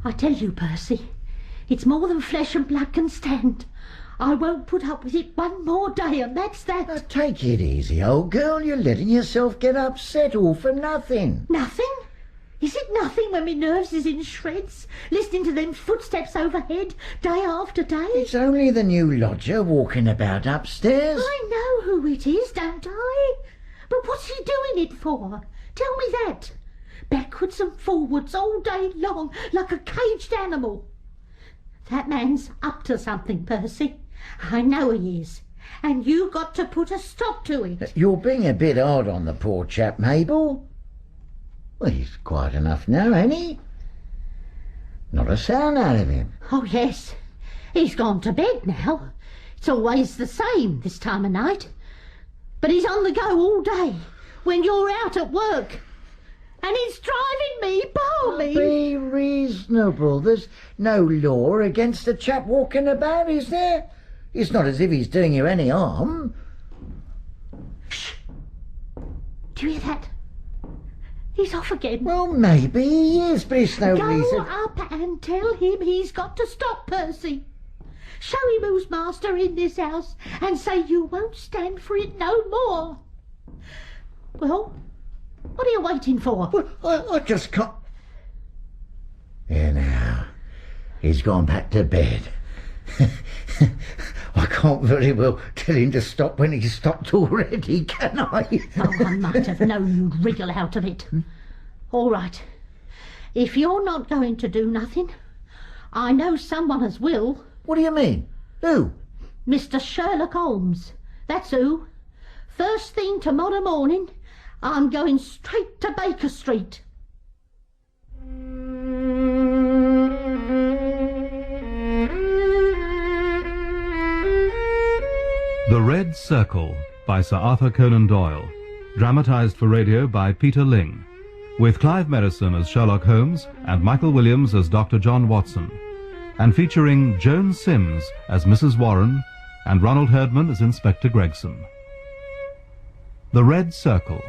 I tell you, Percy, it's more than flesh and blood can stand. I won't put up with it one more day, and that's that. Now, take it easy, old girl. You're letting yourself get upset all for nothing. Nothing? Is it nothing when my nerves is in shreds, listening to them footsteps overhead day after day? It's only the new lodger walking about upstairs. I know who it is, don't I? But what's he doing it for? Tell me that. Backwards and forwards all day long, like a caged animal. That man's up to something, Percy. I know he is. And you got to put a stop to it. You're being a bit hard on the poor chap, Mabel. Well, he's quiet enough now, ain't he? Not a sound out of him. Oh, yes. He's gone to bed now. It's always the same this time of night. But he's on the go all day, when you're out at work. And it's driving me balmy. Be reasonable. There's no law against a chap walking about, is there? It's not as if he's doing you any harm. Shh. Do you hear that? He's off again. Well, maybe he is, but it's no reason. Go up and tell him he's got to stop, Percy. Show him who's master in this house and say you won't stand for it no more. Well, what are you waiting for? Well, I just can't... Here now. He's gone back to bed. I can't very well tell him to stop when he's stopped already, can I? Oh, I might have known you'd wriggle out of it. All right. If you're not going to do nothing, I know someone as will. What do you mean? Who? Mr. Sherlock Holmes. That's who. First thing tomorrow morning, I'm going straight to Baker Street. The Red Circle by Sir Arthur Conan Doyle, dramatised for radio by Peter Ling, with Clive Merrison as Sherlock Holmes and Michael Williams as Dr. John Watson, and featuring Joan Sims as Mrs. Warren and Ronald Herdman as Inspector Gregson. The Red Circle.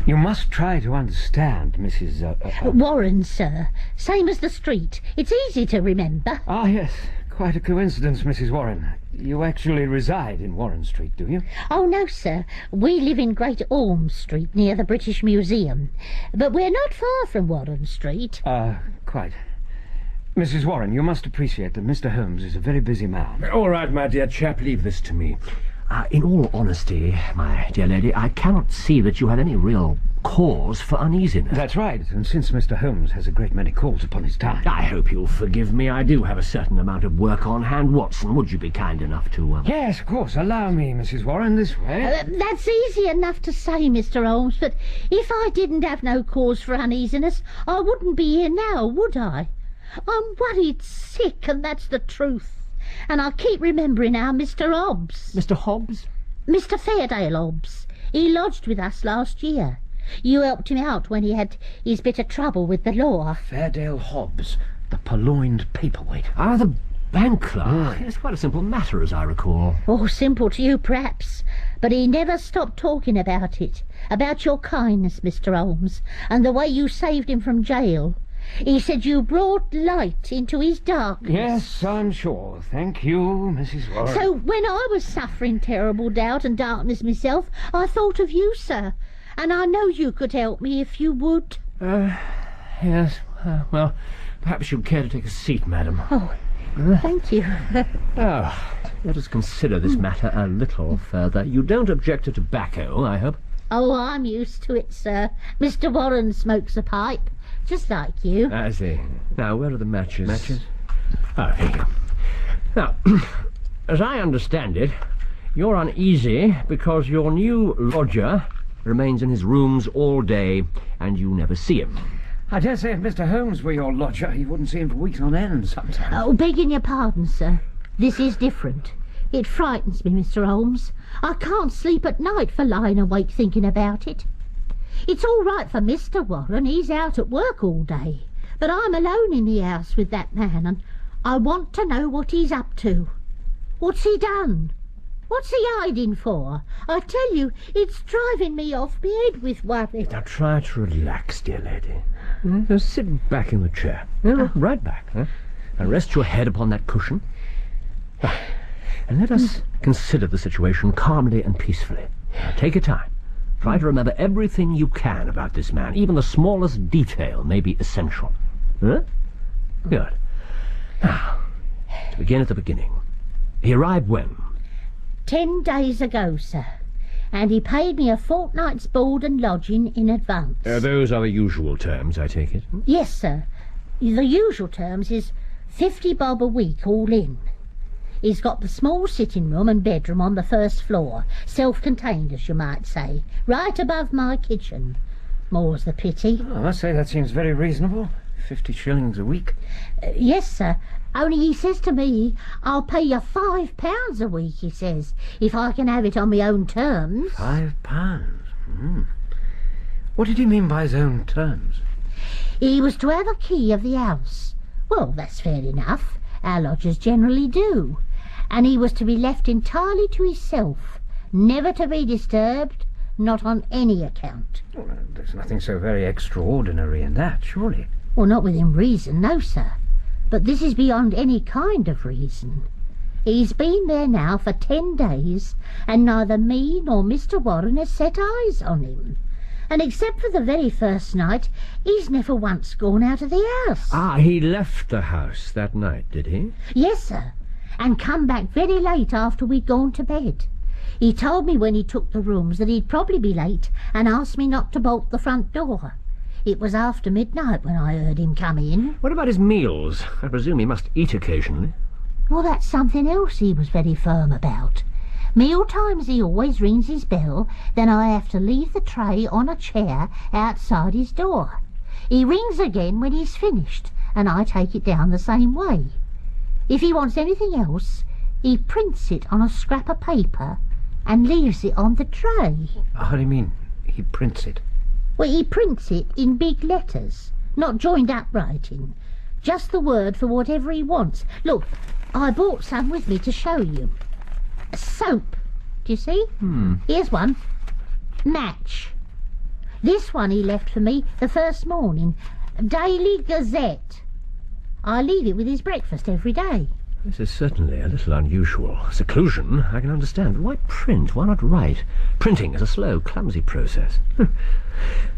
You must try to understand, Mrs. Warren, sir. Same as the street. It's easy to remember. Ah, yes. Quite a coincidence, Mrs. Warren. You actually reside in Warren Street, do you? Oh, no, sir. We live in Great Orme Street, near the British Museum. But we're not far from Warren Street. Quite. Mrs. Warren, you must appreciate that Mr. Holmes is a very busy man. All right, my dear chap, leave this to me. In all honesty, my dear lady, I cannot see that you had any real cause for uneasiness. That's right, and since Mr. Holmes has a great many calls upon his time... I hope you'll forgive me. I do have a certain amount of work on hand. Watson, would you be kind enough to... Yes, of course. Allow me, Mrs. Warren, this way. That's easy enough to say, Mr. Holmes, but if I didn't have no cause for uneasiness, I wouldn't be here now, would I? I'm worried sick, and that's the truth. And I keep remembering how Mr. Hobbs... Mr. Hobbs? Mr. Fairdale Hobbs. He lodged with us last year. You helped him out when he had his bit of trouble with the law. Fairdale Hobbs, the purloined paperweight. Ah, the bank clerk. It's quite a simple matter, as I recall. Oh, simple to you, perhaps. But he never stopped talking about it. About your kindness, Mr. Holmes, and the way you saved him from jail. He said you brought light into his darkness. Yes, I'm sure. Thank you, Mrs. Warren. So when I was suffering terrible doubt and darkness myself, I thought of you, sir. And I know you could help me if you would. Yes. Well, perhaps you'd care to take a seat, madam. Oh, thank you. Let us consider this matter a little further. You don't object to tobacco, I hope? Oh, I'm used to it, sir. Mr. Warren smokes a pipe, just like you. I see. Now, where are the matches? Matches? Oh, here you go. Now, as I understand it, you're uneasy because your new lodger remains in his rooms all day and you never see him. I dare say if Mr. Holmes were your lodger, you wouldn't see him for weeks on end sometimes. Oh, begging your pardon, sir. This is different. It frightens me, Mr. Holmes. I can't sleep at night for lying awake thinking about it. It's all right for Mr. Warren. He's out at work all day. But I'm alone in the house with that man, and I want to know what he's up to. What's he done? What's he hiding for? I tell you, it's driving me off my head with worry. Now try to relax, dear lady. Just sit back in the chair. Right back. Huh? Now rest your head upon that cushion. And let us consider the situation calmly and peacefully. Now take your time. Try to remember everything you can about this man. Even the smallest detail may be essential. Huh? Good. Now, to begin at the beginning. He arrived when? 10 days ago, sir. And he paid me a fortnight's board and lodging in advance. Those are the usual terms, I take it. Yes, sir. The usual terms is 50 bob a week, all in. He's got the small sitting room and bedroom on the first floor, self-contained, as you might say, right above my kitchen. More's the pity. I must say that seems very reasonable. 50 shillings a week. Yes, sir. Only he says to me, I'll pay you £5 a week, he says, if I can have it on my own terms. £5? What did he mean by his own terms? He was to have a key of the house. Well, that's fair enough. Our lodgers generally do. And he was to be left entirely to himself, never to be disturbed, not on any account. Well, there's nothing so very extraordinary in that, surely. Well, not within reason, no, sir. But this is beyond any kind of reason. He's been there now for 10 days, and neither me nor Mr. Warren has set eyes on him. And except for the very first night, he's never once gone out of the house. Ah, he left the house that night, did he? Yes, sir, and come back very late after we'd gone to bed. He told me when he took the rooms that he'd probably be late, and asked me not to bolt the front door. It was after midnight when I heard him come in. What about his meals? I presume he must eat occasionally. Well, that's something else he was very firm about. Meal times he always rings his bell, then I have to leave the tray on a chair outside his door. He rings again when he's finished, and I take it down the same way. If he wants anything else, he prints it on a scrap of paper and leaves it on the tray. How do you mean, he prints it? Well, he prints it in big letters, not joined up writing. Just the word for whatever he wants. Look, I brought some with me to show you. Soap, do you see? Here's one. Match. This one he left for me the first morning. Daily Gazette. I leave it with his breakfast every day. This is certainly a little unusual. Seclusion, I can understand, but why print? Why not write? Printing is a slow, clumsy process.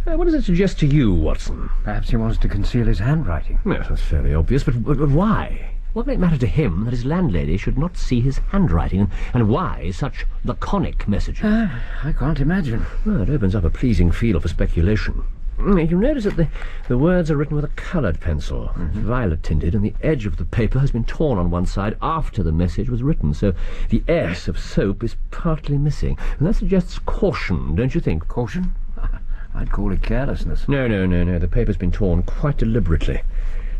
What does it suggest to you, Watson? Perhaps he wants to conceal his handwriting. Yes, that's fairly obvious, but why? What may it matter to him that his landlady should not see his handwriting, and why such laconic messages? I can't imagine. Well, it opens up a pleasing field for speculation. You notice that the words are written with a coloured pencil, violet-tinted, and the edge of the paper has been torn on one side after the message was written, so the S of soap is partly missing. And that suggests caution, don't you think? Caution? I'd call it carelessness. No. The paper's been torn quite deliberately.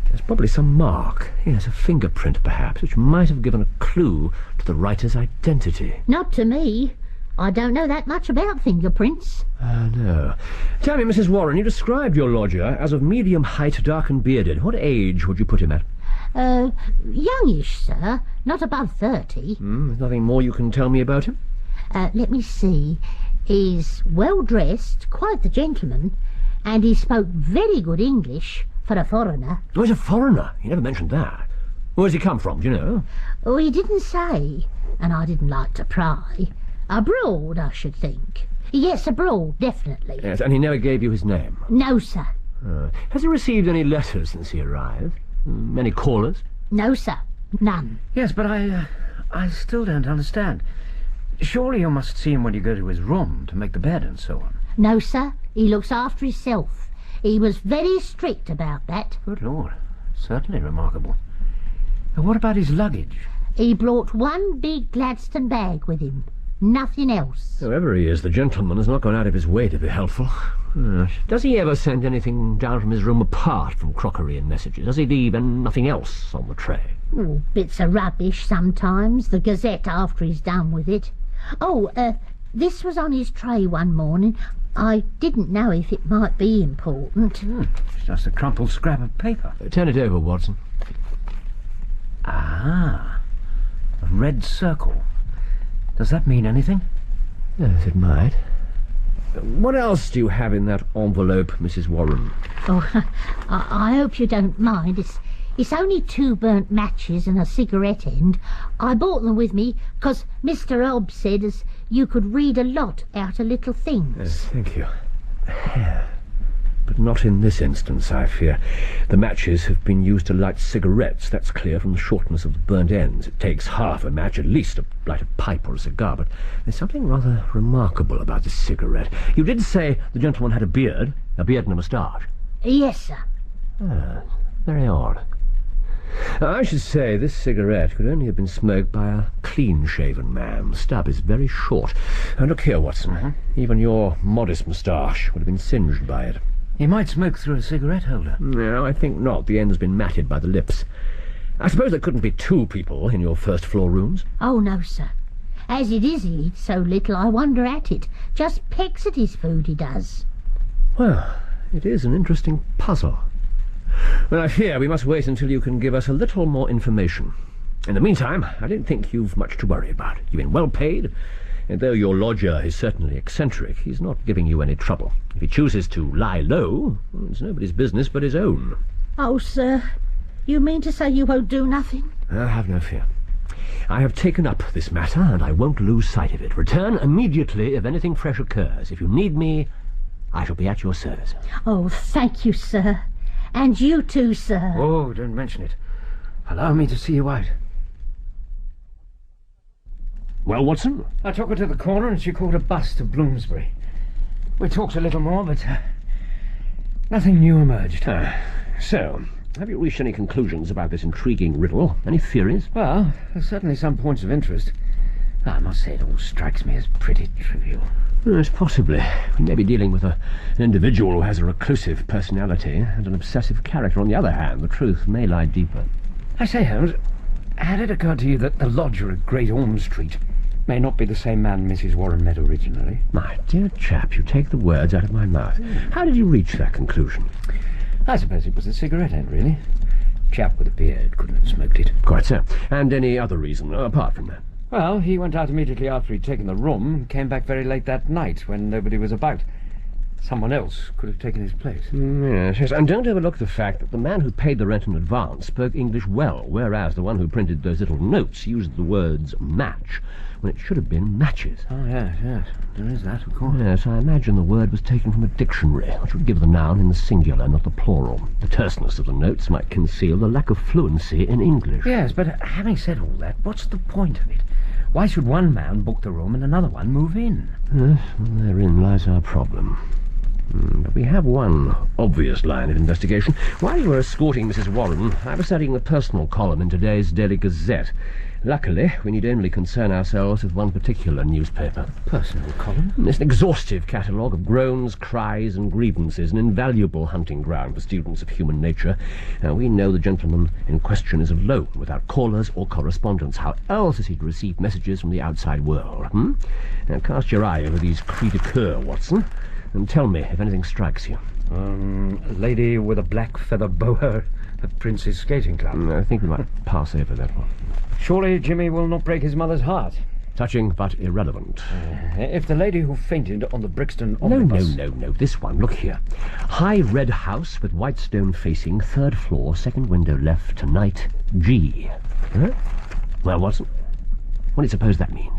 There's probably some mark, yes, a fingerprint perhaps, which might have given a clue to the writer's identity. Not to me. I don't know that much about fingerprints. No. Tell me, Mrs. Warren, you described your lodger as of medium height, dark and bearded. What age would you put him at? Youngish, sir. Not above 30. There's nothing more you can tell me about him? Let me see. He's well-dressed, quite the gentleman, and he spoke very good English for a foreigner. Oh, he's a foreigner. He never mentioned that. Where's he come from, do you know? Oh, he didn't say, and I didn't like to pry. Abroad, I should think. Yes, abroad, definitely. Yes, and he never gave you his name? No, sir. Has he received any letters since he arrived? Many callers? No, sir. None. Yes, but I still don't understand. Surely you must see him when you go to his room to make the bed and so on. No, sir. He looks after himself. He was very strict about that. Good Lord. Certainly remarkable. Now, what about his luggage? He brought one big Gladstone bag with him. Nothing else. Whoever he is, the gentleman has not gone out of his way to be helpful. Does he ever send anything down from his room apart from crockery and messages? Does he leave nothing else on the tray? Oh, bits of rubbish sometimes. The Gazette after he's done with it. Oh, this was on his tray one morning. I didn't know if it might be important. It's just a crumpled scrap of paper. Turn it over, Watson. Ah, a red circle. Does that mean anything? Yes, it might. What else do you have in that envelope, Mrs. Warren? Oh, I hope you don't mind. It's only 2 burnt matches and a cigarette end. I brought them with me because Mr. Hobbs said as you could read a lot out of little things. Yes, thank you. But not in this instance, I fear. The matches have been used to light cigarettes. That's clear from the shortness of the burnt ends. It takes half a match at least to light a pipe or a cigar, but there's something rather remarkable about this cigarette. You did say the gentleman had a beard and a moustache. Yes, sir. Very odd. I should say this cigarette could only have been smoked by a clean-shaven man. The stub is very short. And look here, Watson. Even your modest moustache would have been singed by it. He might smoke through a cigarette holder. No, I think not. The end's been matted by the lips. I suppose there couldn't be 2 people in your first-floor rooms? Oh, no, sir. As it is, he eats so little, I wonder at it. Just pecks at his food, he does. Well, it is an interesting puzzle. Well, I fear we must wait until you can give us a little more information. In the meantime, I don't think you've much to worry about. You've been well paid, and though your lodger is certainly eccentric, he's not giving you any trouble. If he chooses to lie low, well, it's nobody's business but his own. Oh, sir, you mean to say you won't do nothing? Have no fear. I have taken up this matter, and I won't lose sight of it. Return immediately if anything fresh occurs. If you need me, I shall be at your service. Oh, thank you, sir. And you too, sir. Oh, don't mention it. Allow me to see you out. Well, Watson? I took her to the corner and she caught a bus to Bloomsbury. We talked a little more, but nothing new emerged. So, have you reached any conclusions about this intriguing riddle? Any theories? Well, there's certainly some points of interest. I must say it all strikes me as pretty trivial. Yes, possibly. We may be dealing with an individual who has a reclusive personality and an obsessive character. On the other hand, the truth may lie deeper. I say, Holmes, had it occurred to you that the lodger at Great Orme Street may not be the same man Mrs. Warren met originally? My dear chap, you take the words out of my mouth. How did you reach that conclusion? I suppose it was a cigarette end, really. Chap with a beard couldn't have smoked it. Quite so. And any other reason, apart from that? Well, he went out immediately after he'd taken the room and came back very late that night when nobody was about. Someone else could have taken his place. Yes. And don't overlook the fact that the man who paid the rent in advance spoke English well, whereas the one who printed those little notes used the words match when it should have been matches. Oh, yes. There is that, of course. Yes, I imagine the word was taken from a dictionary, which would give the noun in the singular, not the plural. The terseness of the notes might conceal the lack of fluency in English. Yes, but having said all that, what's the point of it? Why should one man book the room and another one move in? Yes, well, therein lies our problem. But we have one obvious line of investigation. While you were escorting Mrs. Warren, I was studying the personal column in today's Daily Gazette. Luckily, we need only concern ourselves with one particular newspaper. Personal column? It's an exhaustive catalogue of groans, cries, and grievances, an invaluable hunting ground for students of human nature. Now, we know the gentleman in question is alone, without callers or correspondence. How else is he to receive messages from the outside world? Now, cast your eye over these cris de coeur, Watson, and tell me if anything strikes you. A lady with a black feather boa at Prince's Skating Club. I think we might pass over that one. Surely Jimmy will not break his mother's heart. Touching but irrelevant. If the lady who fainted on the Brixton omnibus... No. This one, look here. High red house with white stone facing, 3rd floor, 2nd window left, tonight, G. Huh? Well, Watson, what do you suppose that means?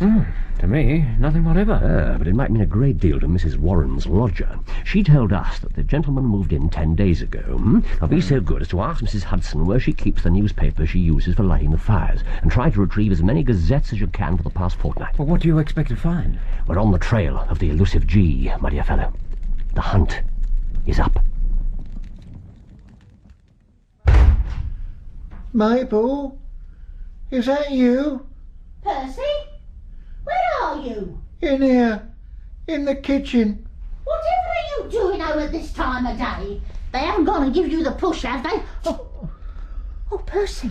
To me, nothing whatever. But it might mean a great deal to Mrs. Warren's lodger. She told us that the gentleman moved in 10 days ago. Now be so good as to ask Mrs. Hudson where she keeps the newspaper she uses for lighting the fires, and try to retrieve as many gazettes as you can for the past fortnight. Well, what do you expect to find? We're on the trail of the elusive G, my dear fellow. The hunt is up. Mabel? Is that you? Percy? Where are you? In here. In the kitchen. Whatever are you doing out at this time of day? They haven't gone and give you the push, have they? Oh, Percy.